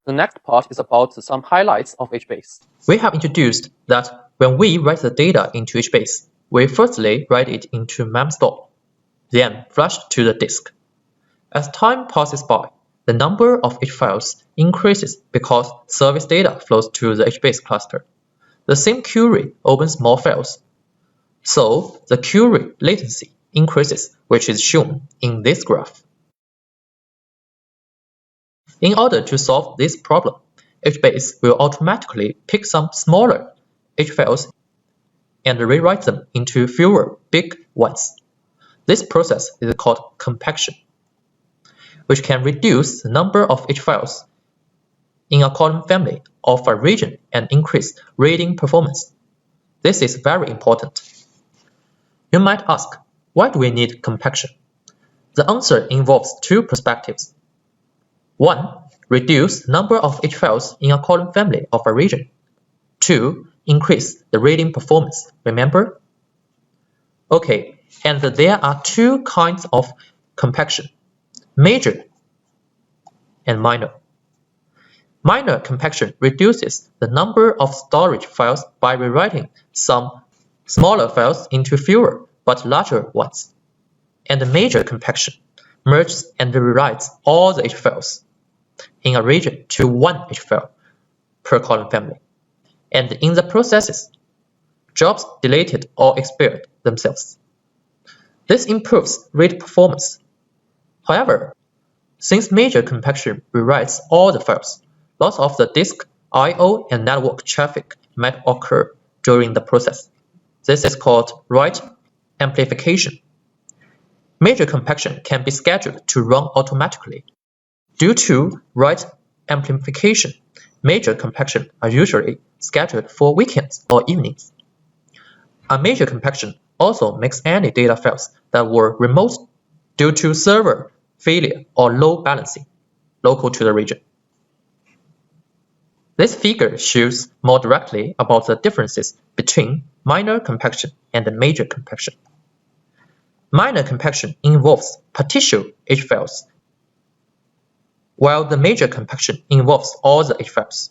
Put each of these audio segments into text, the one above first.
The next part is about some highlights of hbase. We have introduced that when we write the data into hbase, we firstly write it into memstore, then flush to the disk. As time passes by, the number of H files increases because service data flows to the hbase cluster. The same query opens more files, so the query latency increases, which is shown in this graph. In order to solve this problem, hbase will automatically pick some smaller H files and rewrite them into fewer big ones. This process is called compaction, which can reduce the number of H files in a column family of a region and increase reading performance. This is very important. You might ask, why do we need compaction? The answer involves two perspectives. One, reduce the number of H files in a column family of a region. Two, increase the reading performance, remember? Okay, and there are two kinds of compaction, major and minor. Minor compaction reduces the number of storage files by rewriting some smaller files into fewer but larger ones. And the major compaction merges and rewrites all the H files in a region to one H file per column family. And in the processes, jobs deleted or expired themselves. This improves read performance. However, since major compaction rewrites all the files, lots of the disk, I/O, and network traffic might occur during the process. This is called write amplification. Major compaction can be scheduled to run automatically. Due to write amplification, major compaction are usually scheduled for weekends or evenings. A major compaction also makes any data files that were remote due to server failure or low balancing local to the region. This figure shows more directly about the differences between minor compaction and major compaction. Minor compaction involves partial H files, while the major compaction involves all the H files.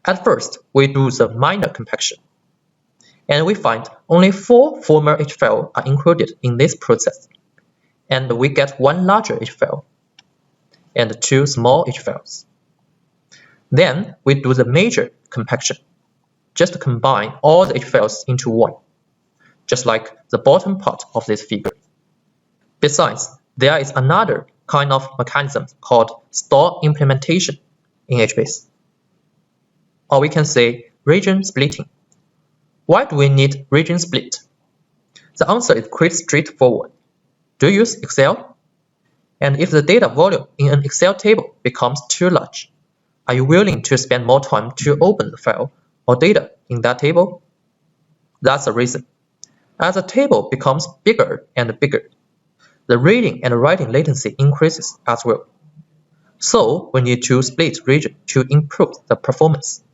At first, we do the minor compaction, and we find only 4 former H files are included in this process, and we get 1 larger H file and 2 small H files. Then we do the major compaction, just combine all the H files into one, just like the bottom part of this figure. Besides, there is another kind of mechanism called store implementation in hbase. Or we can say region splitting. Why do we need region split? The answer is quite straightforward. Do you use Excel? And if the data volume in an Excel table becomes too large, are you willing to spend more time to open the file or data in that table? That's the reason. As the table becomes bigger and bigger, the reading and writing latency increases as well. So we need to split region to improve the performance.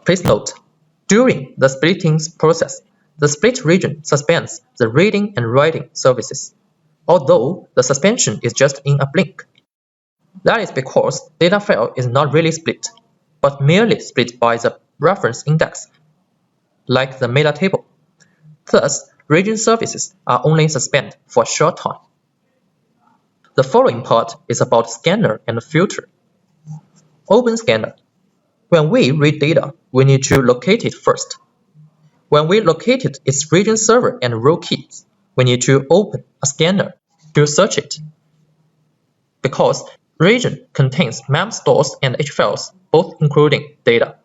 Please note, during the splitting process, the split region suspends the reading and writing services, although the suspension is just in a blink. That is because data file is not really split, but merely split by the reference index, like the meta table. Thus, region services are only suspended for a short time. The following part is about scanner and filter. Open scanner. When we read data, we need to locate it first. When we located its region server and row keys, we need to open a scanner to search it. Because region contains mem stores and H files, both including data.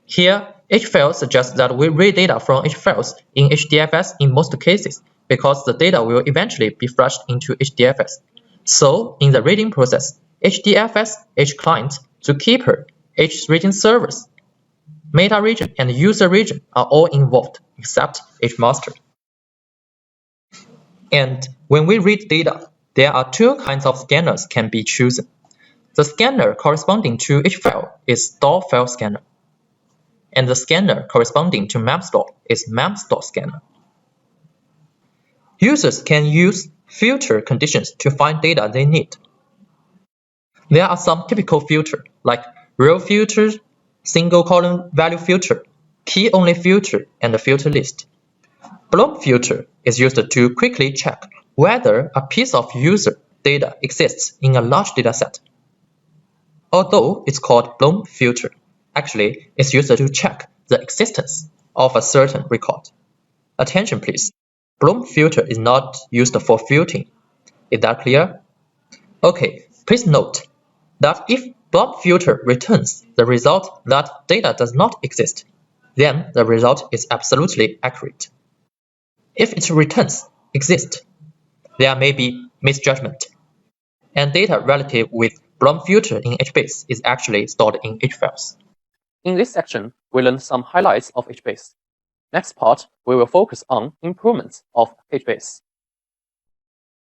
Here, H files suggests that we read data from H files in HDFS in most cases, because the data will eventually be flushed into HDFS. So, in the reading process, HDFS, H client, Zookeeper, H region servers, meta region, and user region are all involved, except H master. And when we read data, there are 2 kinds of scanners can be chosen. The scanner corresponding to H file is store file scanner, and the scanner corresponding to memstore is memstore scanner. Users can use filter conditions to find data they need. There are some typical filters like row filter, single column value filter, key-only filter, and a filter list. Bloom filter is used to quickly check whether a piece of user data exists in a large dataset. Although it's called Bloom filter, actually it's used to check the existence of a certain record. Attention please, Bloom filter is not used for filtering. Is that clear? Okay, please note that if Bloom filter returns the result that data does not exist, then the result is absolutely accurate. If it returns exist, there may be misjudgment, and data relative with Bloom filter in hbase is actually stored in hfiles. In this section, we learned some highlights of hbase. Next part, we will focus on improvements of hbase.